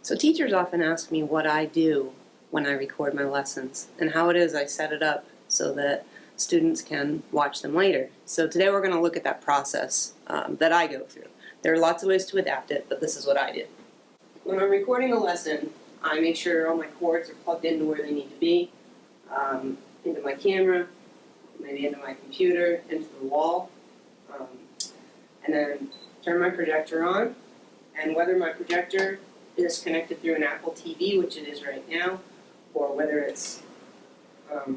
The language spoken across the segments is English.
So teachers often ask me what I do when I record my lessons and how it is I set it up so that students can watch them later. So today we're going to look at that process that I go through. There are lots of ways to adapt it, but this is what I do. When I'm recording a lesson, I make sure all my cords are plugged into where they need to be, into my camera, maybe into my computer, into the wall, and then turn my projector on. And whether my projector is connected through an Apple TV, which it is right now, or whether it's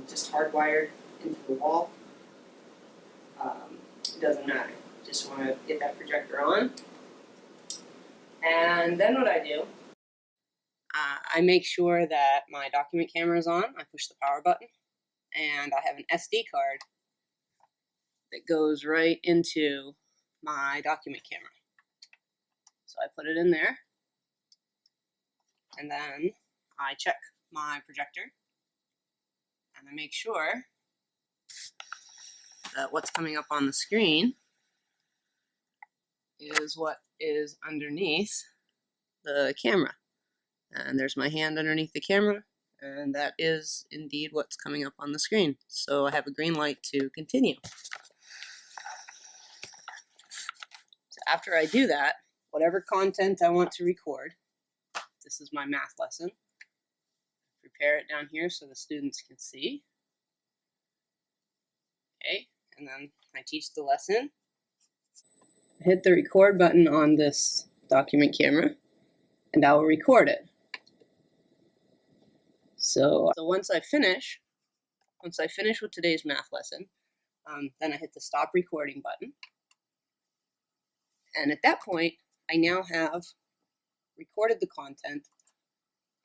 just hardwired into the wall, it doesn't matter. Just want to get that projector on. And then what I do, I make sure that my document camera is on. I push the power button, and I have an SD card that goes right into my document camera. So I put it in there, and then I check my projector, and I make sure that what's coming up on the screen is what is underneath the camera. And there's my hand underneath the camera, and that is indeed what's coming up on the screen. So I have a green light to continue. So after I do that, whatever content I want to record, this is my math lesson, prepare it down here so the students can see. Okay, and then I teach the lesson. Hit the record button on this document camera, and I will record it. So once I finish with today's math lesson, then I hit the stop recording button. And at that point, I now have recorded the content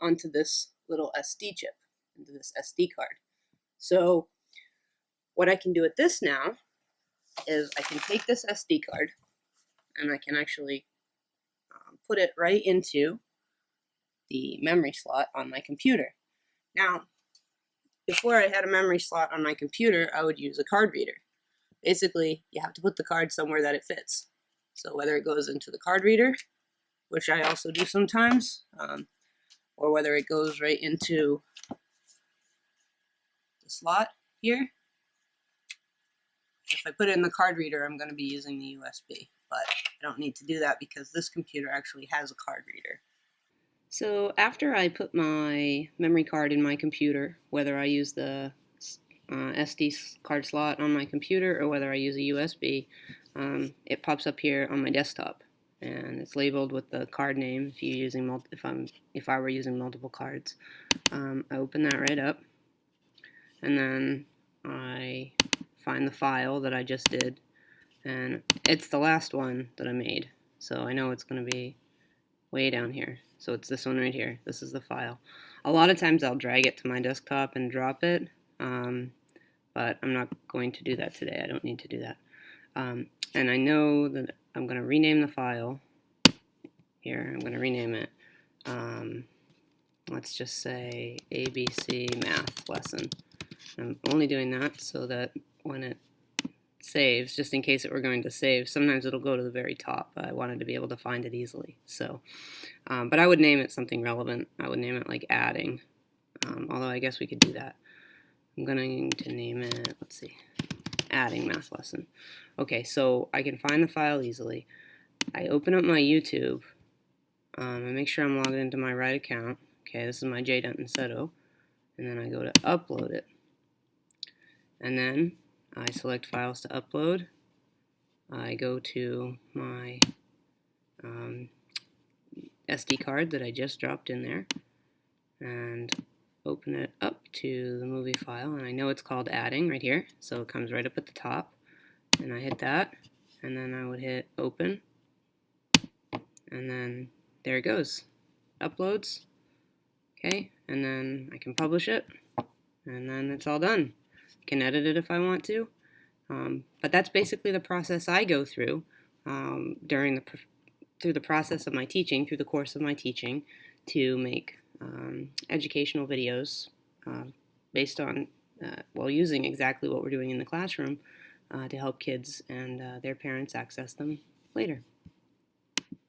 onto this little SD chip, into this SD card. So what I can do with this now is I can take this SD card and I can actually put it right into the memory slot on my computer. Now, before I had a memory slot on my computer, I would use a card reader. Basically, you have to put the card somewhere that it fits. So whether it goes into the card reader, which I also do sometimes, or whether it goes right into the slot here. If I put it in the card reader, I'm going to be using the USB, but I don't need to do that because this computer actually has a card reader. So after I put my memory card in my computer, whether I use the SD card slot on my computer or whether I use a USB, it pops up here on my desktop, and it's labeled with the card name. If I were using multiple cards, I open that right up, and then I find the file that I just did, and it's the last one that I made, so I know it's going to be way down here. So it's this one right here. This is the file. A lot of times I'll drag it to my desktop and drop it, but I'm not going to do that today. I don't need to do that. And I know that I'm going to rename the file here. I'm going to rename it, let's just say ABC Math Lesson. I'm only doing that so that when it saves, just in case it were going to save, sometimes it'll go to the very top. I wanted to be able to find it easily. So, but I would name it something relevant. I would name it like adding, although I guess we could do that. I'm going to name it, let's see, adding math lesson. Okay, so I can find the file easily. I open up my YouTube. I make sure I'm logged into my right account. Okay, this is my J. Denton Seto. And then I go to upload it. And then I select files to upload. I go to my SD card that I just dropped in there and open it up to the movie file, and I know it's called adding right here, so it comes right up at the top, and I hit that, and then I would hit open, and then there it goes, uploads. Okay, and then I can publish it, and then it's all done. I can edit it if I want to, but that's basically the process I go through through the process of my teaching, through the course of my teaching, to make educational videos based on, using exactly what we're doing in the classroom to help kids and their parents access them later.